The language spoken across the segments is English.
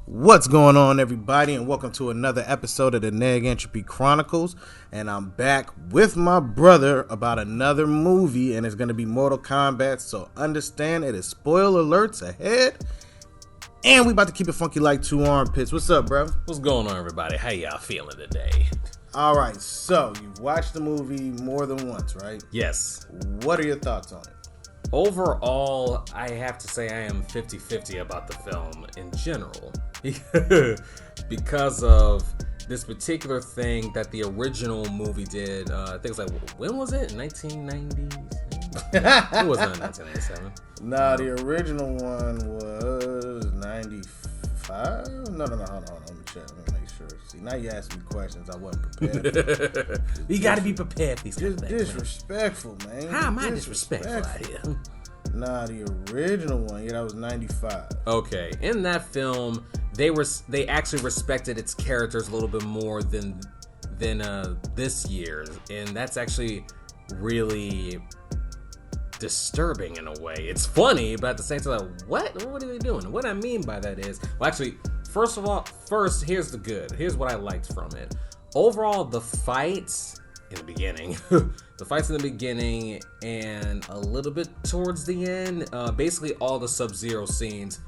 What's going on, everybody, and welcome to another episode of the Negentropy Chronicles. And I'm back with my brother about another movie, and it's going to be Mortal Kombat. So understand it is spoiler alerts ahead, and we about to keep it funky like two armpits. What's up, bro? What's going on, everybody? How y'all feeling today? All right, so you've watched the movie more than once, right? Yes. What are your thoughts on it? Overall, I have to say I am 50-50 about the film in general. Because of this particular thing that the original movie did. I think it's like, when was it? 1990s? It wasn't in 1997. Nah, the original one was 95? No, hold on. Let me check. Let me make sure. See, now you ask me questions I wasn't prepared. You gotta be prepared for these kind of things. Disrespectful, man. How am I disrespectful out here? Nah, the original one, that was 95. Okay, in that film, they actually respected its characters a little bit more than this year's, and that's actually really disturbing in a way. It's funny, but at the same time, like, what are they doing? What I mean by that is, well, actually, first, here's the good. Here's what I liked from it. Overall, the fights in the beginning, and a little bit towards the end, basically all the Sub-Zero scenes,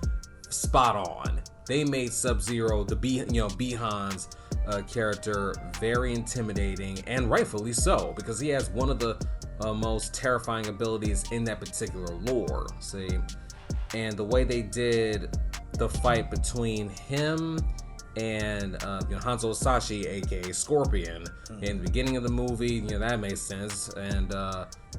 spot on. They made Sub-Zero, Bihan's character, very intimidating, and rightfully so, because he has one of the most terrifying abilities in that particular lore. See, and the way they did the fight between him and Hanzo Sashi, aka Scorpion, in the beginning of the movie, that made sense. And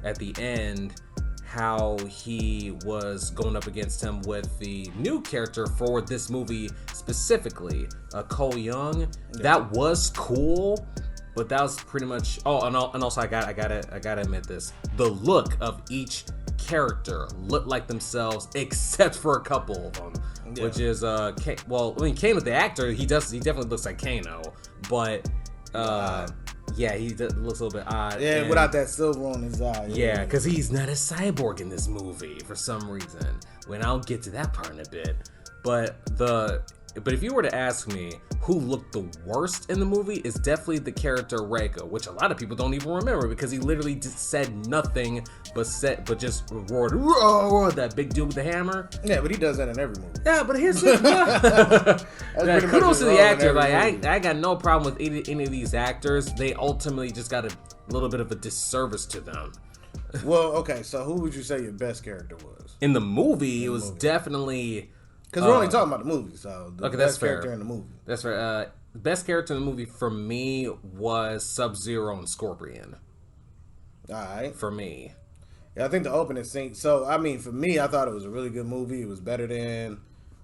at the end, how he was going up against him with the new character for this movie specifically, Cole Young. That was cool, but that was pretty much. Oh, and also I gotta admit this: the look of each character looked like themselves, except for a couple of them. Yeah. Which is Kano, the actor, he definitely looks like Kano, but he looks a little bit odd. Yeah, and without that silver on his eye. Yeah, because he's not a cyborg in this movie for some reason. When I'll get to that part in a bit, but if you were to ask me who looked the worst in the movie, it's definitely the character Reiko, which a lot of people don't even remember because he literally just said nothing but just roared that big dude with the hammer. Yeah, but he does that in every movie. Yeah, but here's the kudos to the actor. Like I got no problem with any of these actors. They ultimately just got a little bit of a disservice to them. Well, okay, so who would you say your best character was? In the movie, it was definitely. Because we're only talking about the movie, so the best character in the movie. That's fair. The best character in the movie for me was Sub-Zero and Scorpion. All right. For me. Yeah, I think the opening scene. So, I mean, for me, I thought it was a really good movie. It was better than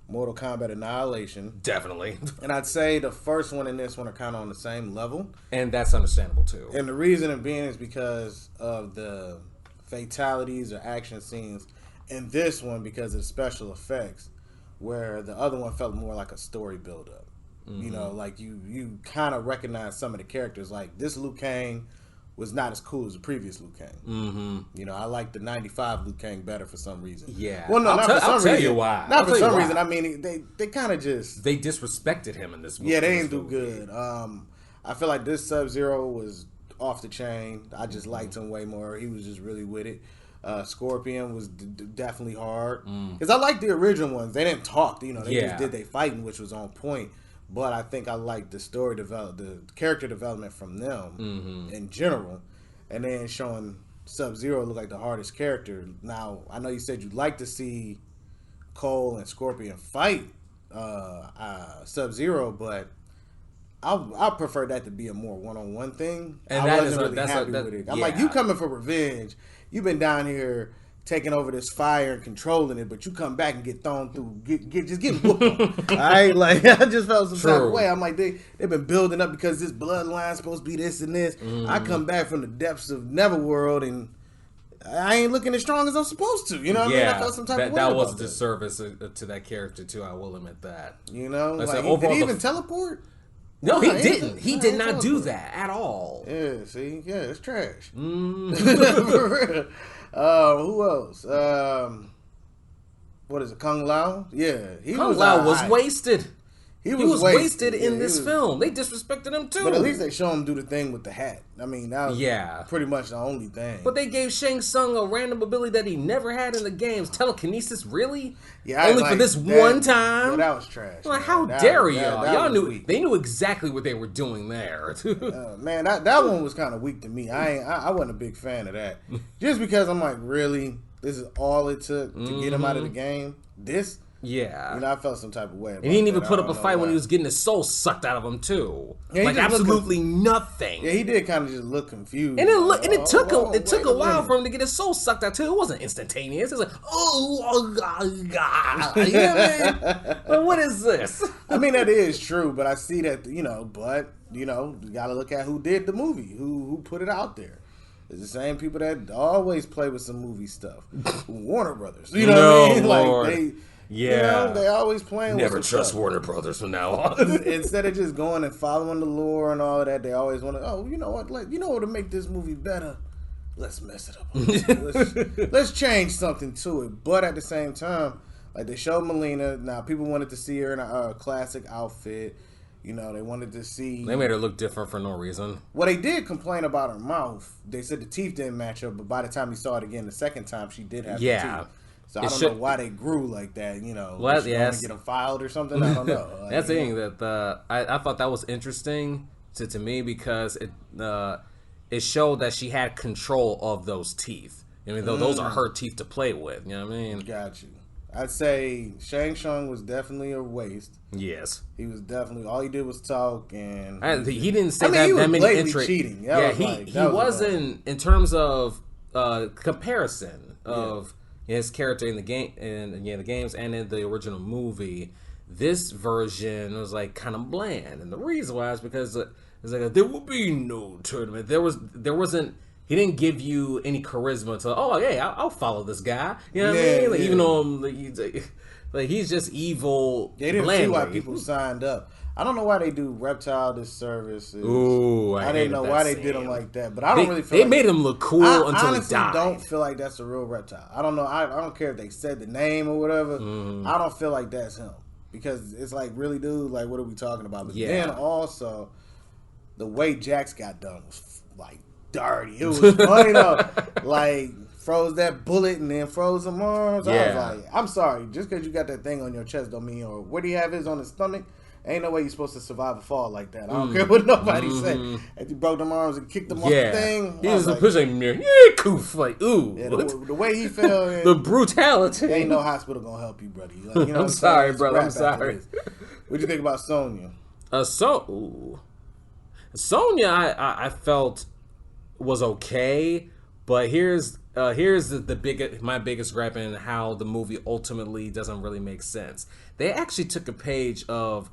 Mortal Kombat Annihilation. Definitely. And I'd say the first one and this one are kind of on the same level. And that's understandable, too. And the reason it being is because of the fatalities or action scenes in this one because of the special effects. Where the other one felt more like a story build-up. Mm-hmm. Like you kind of recognize some of the characters. Like this Liu Kang was not as cool as the previous Liu Kang. Mm-hmm. I like the 95 Liu Kang better for some reason. Yeah. Well, no, I'll tell you why. Not for some reason. I mean, they kind of just... They disrespected him in this movie. Yeah, they didn't do good. I feel like this Sub-Zero was off the chain. I just liked him way more. He was just really with it. Scorpion was definitely hard because I like the original ones. They didn't talk, they just did their fighting, which was on point. But I think I liked the the character development from them in general, and then showing Sub-Zero look like the hardest character. Now I know you said you'd like to see Cole and Scorpion fight Sub-Zero, but I prefer that to be a more one-on-one thing. And I wasn't really happy with it. I'm like, you coming for revenge. You've been down here taking over this fire and controlling it, but you come back and get thrown through, just getting whooped on. All right? Like, I just felt some type of way. I'm like, they've been building up because this bloodline's supposed to be this and this. I come back from the depths of Neverworld and I ain't looking as strong as I'm supposed to. You know what I mean? I felt some type of way that was a disservice to that character, too. I will admit that. Did he even teleport? No, he didn't. He did not do that at all. Yeah, see? Yeah, it's trash. For real. Who else? What is it, Kung Lao? Yeah. Kung Lao was wasted. He was wasted in this film. They disrespected him too. But at least they show him do the thing with the hat. I mean, that was pretty much the only thing. But they gave Shang Tsung a random ability that he never had in the games. Telekinesis, really? Yeah, only for this one time. Yeah, that was trash. Like, how dare y'all? Y'all knew they knew exactly what they were doing there. Man, that one was kind of weak to me. I wasn't a big fan of that. Just because I'm like, really, this is all it took to get him out of the game. This. Yeah. You know, I felt some type of way about and he didn't even that. put up a fight when he was getting his soul sucked out of him, too. Yeah, like, absolutely nothing. Yeah, he did kind of just look confused. And it took a while for him to get his soul sucked out, too. It wasn't instantaneous. It was like, oh, God. You know what I mean? But what is this? I mean, that is true, but I see that, you know, you got to look at who did the movie, who put it out there. It's the same people that always play with some movie stuff. Warner Brothers. You know what I mean? Lord. Like, yeah, they always playing. Never with trust stuff. Warner Brothers from now on. Instead of just going and following the lore and all of that, they always want to. Oh, you know what? Like, you know what to make this movie better? Let's mess it up. Let's change something to it. But at the same time, like they showed Melina. Now people wanted to see her in a classic outfit. You know, they wanted to see. They made her look different for no reason. Well, they did complain about her mouth. They said the teeth didn't match up, but by the time you saw it again the second time, she did have the teeth. So I don't know why they grew like that, you know. Well, she want to get them filed or something? I don't know. Like, that's the thing that I thought that was interesting to me because it showed that she had control of those teeth. I mean, those are her teeth to play with. You know what I mean? Got you. I'd say Shang Tsung was definitely a waste. Yes, he was definitely. All he did was talk, and he didn't say that many entries. Cheating. He wasn't in terms of comparison of his character in the game and the games and in the original movie. This version was like kind of bland, and the reason why is because it's like there will be no tournament. There wasn't. He didn't give you any charisma to. Oh, hey, I'll follow this guy. You know what I mean? Like, even though he's just evil. They didn't see why people signed up. I don't know why they do Reptile disservices. Ooh, I didn't know why they did him like that, but I don't really feel they made him look cool until he died. I don't feel like that's a real Reptile. I don't know. I don't care if they said the name or whatever. I don't feel like that's him because it's like, really, dude. Like, what are we talking about? But then also, the way Jax got done was like dirty. It was funny though. Like, froze that bullet and then froze some arms. I was like, I'm sorry, just because you got that thing on your chest don't mean, or what do you have his on his stomach? Ain't no way you're supposed to survive a fall like that. I don't care what nobody say. If you broke them arms and kicked them off the thing, he was like, pushing me. Coof, like, ooh. Yeah, the way he fell, the brutality. Ain't no hospital gonna help you, brother. Like, you know I'm sorry, brother. I'm sorry. What'd you think about Sonya? Sonya, I felt was okay, but here's my biggest gripe in how the movie ultimately doesn't really make sense. They actually took a page of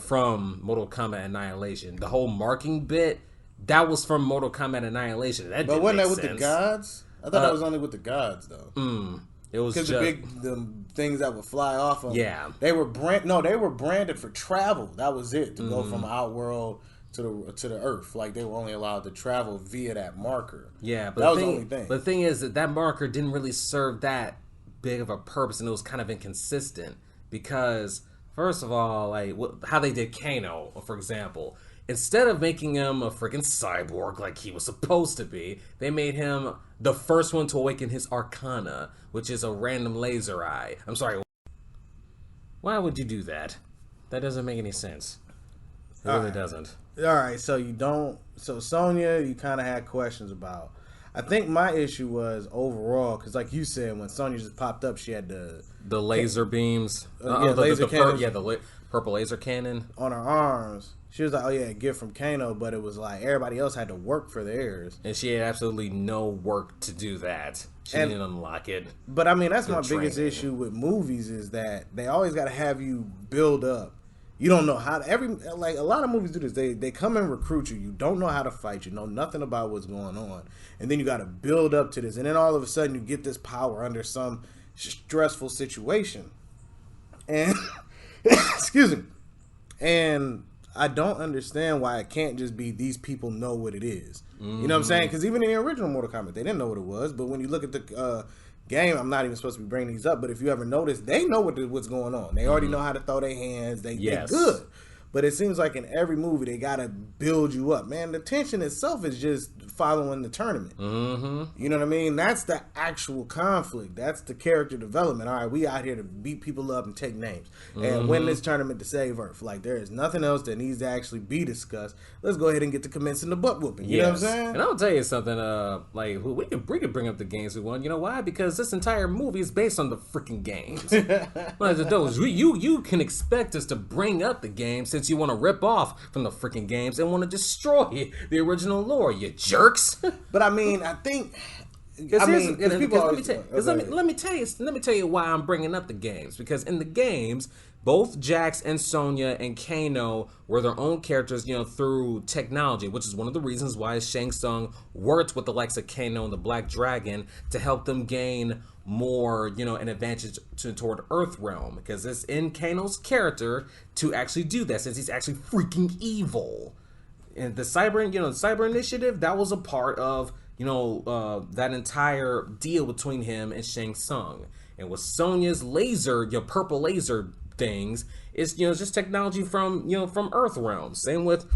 from Mortal Kombat Annihilation. The whole marking bit that was from Mortal Kombat Annihilation. But wasn't that with the gods? I thought that was only with the gods though. It was because the things that would fly off them. Yeah, they were branded for travel. That was it, to go from Outworld to the Earth. Like, they were only allowed to travel via that marker. Yeah, but that was the only thing. But the thing is that marker didn't really serve that big of a purpose, and it was kind of inconsistent because, first of all, like how they did Kano, for example, instead of making him a freaking cyborg like he was supposed to be, they made him the first one to awaken his Arcana, which is a random laser eye. I'm sorry. Why would you do that? That doesn't make any sense. It really doesn't. All right, so Sonya, you kind of had questions about. I think my issue was overall, because like you said, when Sonya just popped up, she had the laser beams. The purple laser cannon on her arms. She was like, oh yeah, a gift from Kano, but it was like everybody else had to work for theirs. And she had absolutely no work to do that. She didn't unlock it. But I mean, that's my biggest issue with movies is that they always got to have you build up. You don't know how to, a lot of movies do this. They come and recruit you. You don't know how to fight. You know nothing about what's going on. And then you got to build up to this. And then all of a sudden you get this power under some stressful situation. And, excuse me. And I don't understand why it can't just be these people know what it is. You know what I'm saying? Because even in the original Mortal Kombat, they didn't know what it was. But when you look at the game, I'm not even supposed to be bringing these up, but if you ever notice, they know what's going on. They already know how to throw their hands. They're good. But it seems like in every movie, they got to build you up. Man, the tension itself is just following the tournament. Mm-hmm. You know what I mean? That's the actual conflict. That's the character development. All right, we out here to beat people up and take names and win this tournament to save Earth. Like, there is nothing else that needs to actually be discussed. Let's go ahead and get to commencing the butt whooping. You know what I'm saying? And I'll tell you something. Like, we can bring up the games we won. You know why? Because this entire movie is based on the freaking games. You can expect us to bring up the games since you want to rip off from the freaking games and want to destroy the original lore, you jerks. But I mean, I think. Let me tell you why I'm bringing up the games. Because in the games, both Jax and Sonya and Kano were their own characters, through technology, which is one of the reasons why Shang Tsung worked with the likes of Kano and the Black Dragon to help them gain more, an advantage toward Earthrealm, because it's in Kano's character to actually do that, since he's actually freaking evil. And the Cyber Initiative, that was a part of, that entire deal between him and Shang Tsung. And with Sonya's laser, purple laser things, it's, just technology from Earthrealm. Same with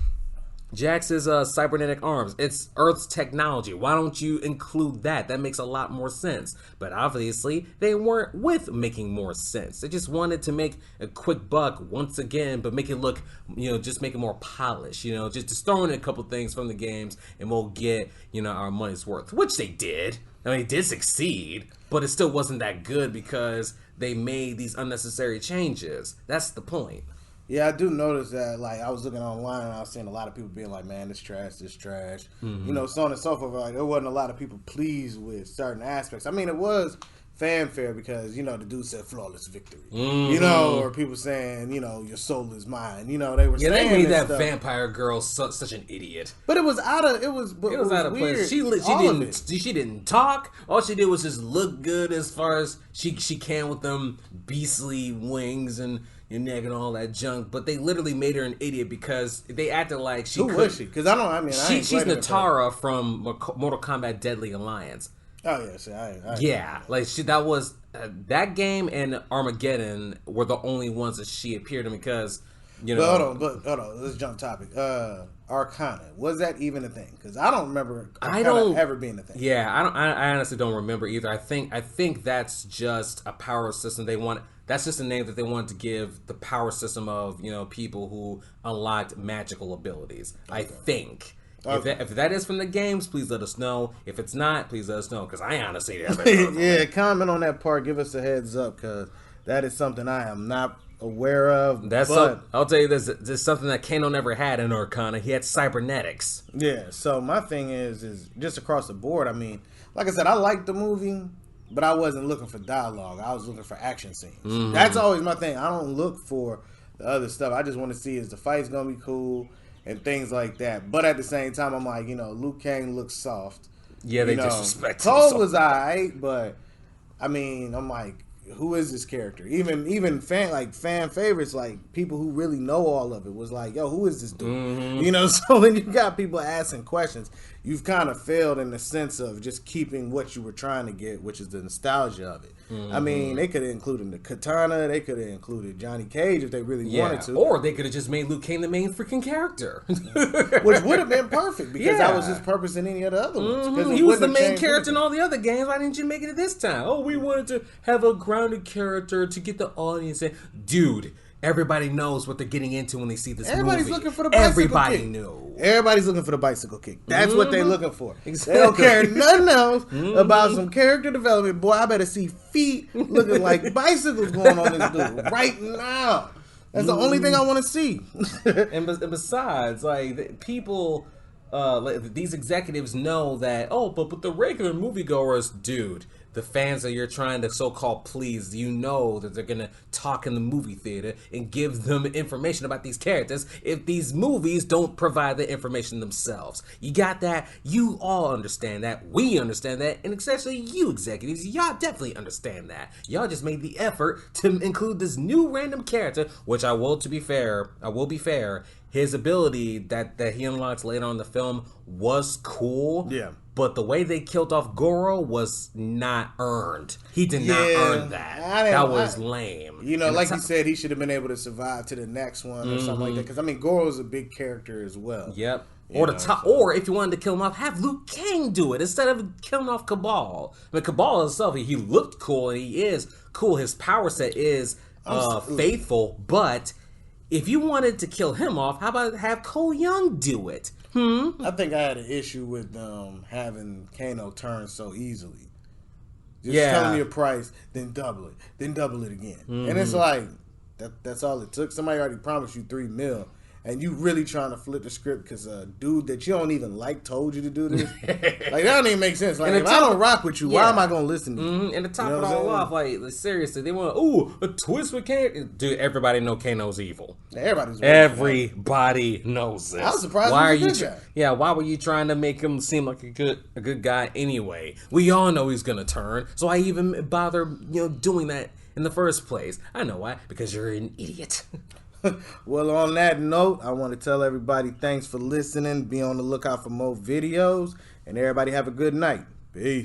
Jax's cybernetic arms. It's Earth's technology. Why don't you include that? That makes a lot more sense. But obviously, they weren't with making more sense. They just wanted to make a quick buck once again, but make it look, just make it more polished. Just throw in a couple things from the games, and we'll get, our money's worth. Which they did. I mean, it did succeed, but it still wasn't that good because they made these unnecessary changes. That's the point. Yeah, I do notice that. Like, I was looking online and I was seeing a lot of people being like, "Man, this trash." Mm-hmm. So on and so forth. Like, there wasn't a lot of people pleased with certain aspects. I mean, it was fanfare because the dude said flawless victory. Mm-hmm. Or people saying, your soul is mine. They were saying they made that stuff. Vampire girl such an idiot. But it was out of it was out of weird. place. She didn't talk. All she did was just look good as far as she can with them beastly wings and your neck and all that junk, but they literally made her an idiot because they acted like she. Who was she? Because she's Natara from Mortal Kombat Deadly Alliance. Oh yeah, see, that was that game and Armageddon were the only ones that she appeared in because Hold on, let's jump topic. Arcana, was that even a thing? Because I don't remember Arcana ever being a thing. Yeah, I honestly don't remember either. I think that's just a power system they want. That's just a name that they wanted to give the power system of people who unlocked magical abilities. Okay. I think. Okay. If that is from the games, please let us know. If it's not, please let us know, because I honestly never heard yeah, comment on that part. Give us a heads up, because that is something I am not aware of. I'll tell you this is something that Kano never had in Arcana. He had cybernetics. Yeah, so my thing is just across the board. I mean, like I said, I liked the movie, but I wasn't looking for dialogue. I was looking for action scenes. Mm-hmm. That's always my thing. I don't look for the other stuff. I just want to see is the fight's going to be cool and things like that. But at the same time, I'm like, Liu Kang looks soft. Yeah, they disrespect him. Cole was alright, but I mean, I'm like, who is this character? Even fan favorites, like people who really know all of it, was like, yo, who is this dude? Mm-hmm. So when you got people asking questions, you've kind of failed in the sense of just keeping what you were trying to get, which is the nostalgia of it. Mm-hmm. I mean, they could have included the katana, they could have included Johnny Cage if they really wanted to, or they could have just made Liu Kang the main freaking character, which would have been perfect because that was his purpose in any of the other ones. Mm-hmm. He was the main character in all the other games. Why didn't you make it this time? Oh, we wanted to have a grounded character to get the audience in. Dude, everybody knows what they're getting into when they see this movie. Looking for the bicycle kick. Knew. Everybody's looking for the bicycle kick. That's what they're looking for. Exactly. They don't care nothing else about some character development. Boy, I better see feet looking like bicycles going on this dude right now. That's the only thing I want to see. and besides, like, people, these executives know that, but the regular moviegoers, dude, the fans that you're trying to so-called please, you know that they're going to talk in the movie theater and give them information about these characters if these movies don't provide the information themselves. You got that? You all understand that. We understand that. And especially you executives, y'all definitely understand that. Y'all just made the effort to include this new random character, which I will be fair, his ability that he unlocks later on in the film was cool. Yeah. But the way they killed off Goro was not earned. He did not earn that. That was lame. You know, like you said, he should have been able to survive to the next one or something like that. Because, I mean, Goro's a big character as well. Yep. Or if you wanted to kill him off, have Liu Kang do it instead of killing off Cabal. I mean, Cabal himself, he looked cool and he is cool. His power set is faithful. But if you wanted to kill him off, how about have Cole Young do it? I think I had an issue with having Kano turn so easily. Just telling me a price, then double it again. And it's like, that's all it took. Somebody already promised you $3 million. And you really trying to flip the script because a dude that you don't even like told you to do this? Like, that don't even make sense. Like, if I don't rock with you, why am I going to listen to you? And to top it all off, like, seriously, they want, a twist with Kano? Dude, everybody know Kano's evil. Everybody knows this. I was surprised he was a good guy. Yeah, why were you trying to make him seem like a good guy anyway? We all know he's going to turn, so I even bother, doing that in the first place. I know why. Because you're an idiot. Well, on that note, I want to tell everybody thanks for listening. Be on the lookout for more videos. And everybody have a good night. Peace.